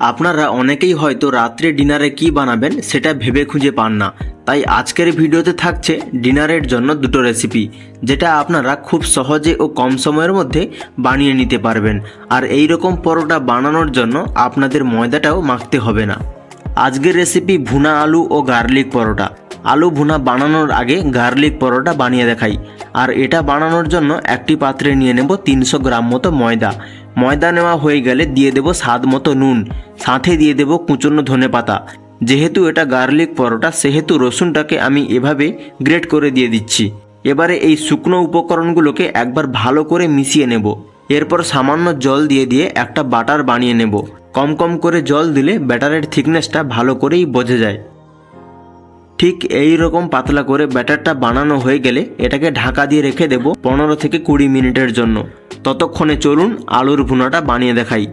আপনারা অনেকেই হয়তো রাত্রে ডিনারে কি বানাবেন সেটা ভেবে খুঁজে পান না, তাই আজকের ভিডিওতে থাকছে ডিনারের জন্য দুটো রেসিপি, যেটা আপনারা খুব সহজে ও কম সময়ের মধ্যে বানিয়ে নিতে পারবেন। আর এই রকম পরোটা বানানোর জন্য আপনাদের ময়দাটাও মাখতে হবে না। আজকের রেসিপি ভুনা আলু ও গার্লিক পরোটা। আলু ভুনা বানানোর আগে গার্লিক পরোটা বানিয়ে দেখাই। আর এটা বানানোর জন্য একটি পাত্রে নিয়ে নেব 300 গ্রাম মতো ময়দা। ময়দা নেওয়া হয়ে গেলে দিয়ে দেব স্বাদ মতো নুন, সাথে দিয়ে দেব কুচনো ধনেপাতা। যেহেতু এটা গার্লিক পরোটা সেহেতু রসুনটাকে আমি এভাবে গ্রেট করে দিয়ে দিচ্ছি। এবারে এই শুকনো উপকরণগুলোকে একবার ভালো করে মিশিয়ে নেব। এরপর সামান্য জল দিয়ে একটা বাটার বানিয়ে নেব। কম কম করে জল দিলে ব্যাটারের থিকনেসটা ভালো করেই বোঝা যায়। ঠিক এই রকম পাতলা করে ব্যাটারটা বানানো হয়ে গেলে এটাকে ঢাকা দিয়ে রেখে দেব 15 থেকে 20 মিনিটের জন্য। ততক্ষণে চলুন আলুর ভুনাটা বানিয়ে দেখাই।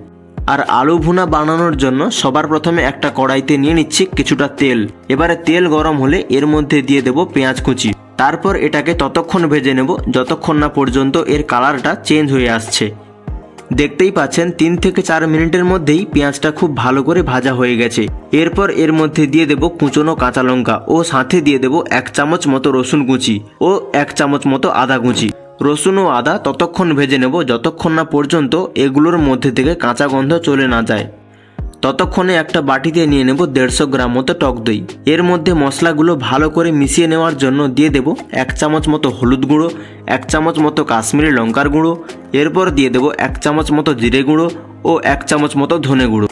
আর আলু ভুনা বানানোর জন্য সবার প্রথমে একটা কড়াইতে নিয়ে নিচ্ছি কিছুটা তেল। এবারে তেল গরম হলে এর মধ্যে দিয়ে দেব পেঁয়াজ কুচি। তারপর এটাকে ততক্ষণ ভেজে নেব যতক্ষণ না পর্যন্ত এর কালারটা চেঞ্জ হয়ে আসছে। দেখতেই পাচ্ছেন 3 থেকে 4 মিনিটের মধ্যেই পেঁয়াজটা খুব ভালো করে ভাজা হয়ে গেছে। এরপর এর মধ্যে দিয়ে দেব কুচনো কাঁচা লঙ্কা ও সাথে দিয়ে দেব 1 চামচ মতো রসুন কুচি ও 1 চামচ মতো আদা কুচি। রসুন ও আদা ততক্ষণ ভেজে নেব যতক্ষণ না পর্যন্ত এগুলোর মধ্যে থেকে কাঁচা গন্ধ চলে না যায়। ততক্ষণে একটা বাটিতে নিয়ে নেব 150 গ্রাম মতো টক দই। এর মধ্যে মশলাগুলো ভালো করে মিশিয়ে নেওয়ার জন্য দিয়ে দেব 1 চামচ মতো হলুদ গুঁড়ো, 1 চামচ মতো কাশ্মীরি লঙ্কার গুঁড়ো। এরপর দিয়ে দেব 1 চামচ মতো জিরে গুঁড়ো ও 1 চামচ মতো ধনে গুঁড়ো।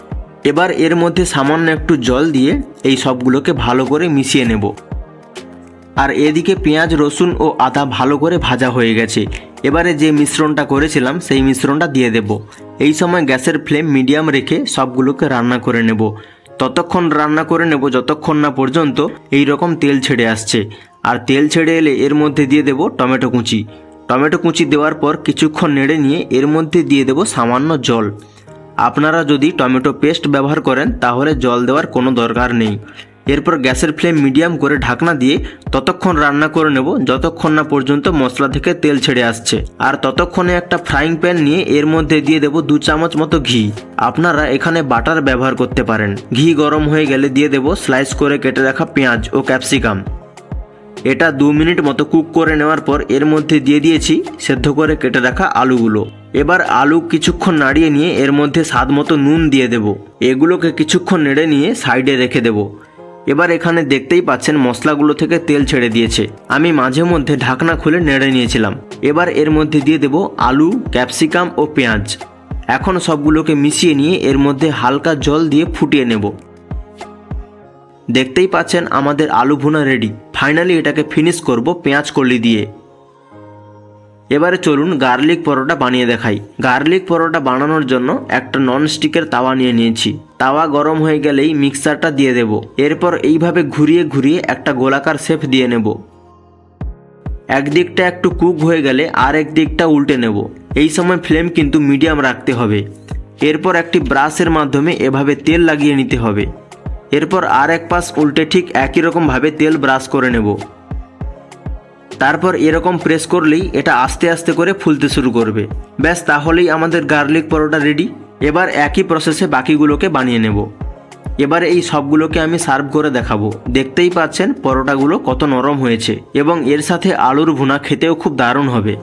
এবার এর মধ্যে সামান্য একটু জল দিয়ে এই সবগুলোকে ভালো করে মিশিয়ে নেব। আর এদিকে পেঁয়াজ, রসুন ও আদা ভালো করে ভাজা হয়ে গেছে। এবারে যে মিশ্রণটা করেছিলাম সেই মিশ্রণটা দিয়ে দেব। এই সময় গ্যাসের ফ্লেম মিডিয়াম রেখে সবগুলোকে রান্না করে নেব। ততক্ষণ রান্না করে নেব যতক্ষণ না পর্যন্ত এই রকম তেল ছেড়ে আসছে। আর তেল ছেড়ে এলে এর মধ্যে দিয়ে দেব টমেটো কুচি। টমেটো কুচি দেওয়ার পর কিছুক্ষণ নেড়ে নিয়ে এর মধ্যে দিয়ে দেব সামান্য জল। আপনারা যদি টমেটো পেস্ট ব্যবহার করেন তাহলে জল দেওয়ার কোনো দরকার নেই। এরপর গ্যাসের ফ্লেম মিডিয়াম করে ঢাকনা দিয়ে ততক্ষণ রান্না করে নেব যতক্ষণ না পর্যন্ত মশলা থেকে তেল ছেড়ে আসছে। আর ততক্ষণে একটা ফ্রাইং প্যান নিয়ে এর মধ্যে দিয়ে দেব 2 চামচ মতো ঘি। আপনারা এখানে বাটার ব্যবহার করতে পারেন। ঘি গরম হয়ে গেলে দিয়ে দেব স্লাইস করে কেটে রাখা পেঁয়াজ ও ক্যাপসিকাম। এটা 2 মিনিট মতো কুক করে নেওয়ার পর এর মধ্যে দিয়ে দিয়েছি সেদ্ধ করে কেটে রাখা আলুগুলো। এবার আলু কিছুক্ষণ নাড়িয়ে নিয়ে এর মধ্যে স্বাদ মতো নুন দিয়ে দেব। এগুলোকে কিছুক্ষণ নেড়ে নিয়ে সাইডে রেখে দেব। এবার এখানে দেখতেই পাচ্ছেন মশলাগুলো থেকে তেল ছেড়ে দিয়েছে। আমি মাঝে মধ্যে ঢাকনা খুলে নেড়ে নিয়েছিলাম। এবার এর মধ্যে দিয়ে দেব আলু, ক্যাপসিকাম ও পেঁয়াজ। এখন সবগুলোকে মিশিয়ে নিয়ে এর মধ্যে হালকা জল দিয়ে ফুটিয়ে নেব। দেখতেই পাচ্ছেন আমাদের আলু ভুনা রেডি। ফাইনালি এটাকে ফিনিশ করব পেঁয়াজ কলি দিয়ে। এবারে চলুন গার্লিক পরোটা বানিয়ে দেখাই। গার্লিক পরোটা বানানোর জন্য একটা ননস্টিকের তাওয়া নিয়ে নিয়েছি। তাওয়া গরম হয়ে গেলেই মিক্সারটা দিয়ে দেব। এরপর এইভাবে ঘুরিয়ে ঘুরিয়ে একটা গোলাকার শেপ দিয়ে নেব। একদিকটা একটু কুক হয়ে গেলে আর এক দিকটা উল্টে নেব। এই সময় ফ্লেম কিন্তু মিডিয়াম রাখতে হবে। এরপর একটি ব্রাশের মাধ্যমে এভাবে তেল লাগিয়ে নিতে হবে। এরপর আর এক পাশ উল্টে ঠিক একই রকমভাবে তেল ব্রাশ করে নেব। তারপর এরকম প্রেস করলেই এটা আস্তে আস্তে করে ফুলতে শুরু করবে। ব্যাস, তাহলেই আমাদের গার্লিক পরোটা রেডি। এবার একই প্রসেসে বাকিগুলোকে বানিয়ে নেব। এবারে এই সবগুলোকে আমি সার্ভ করে দেখাবো। দেখতেই পাচ্ছেন পরোটাগুলো কত নরম হয়েছে এবং এর সাথে আলুর ভুনা খেতেও খুব দারুণ হবে।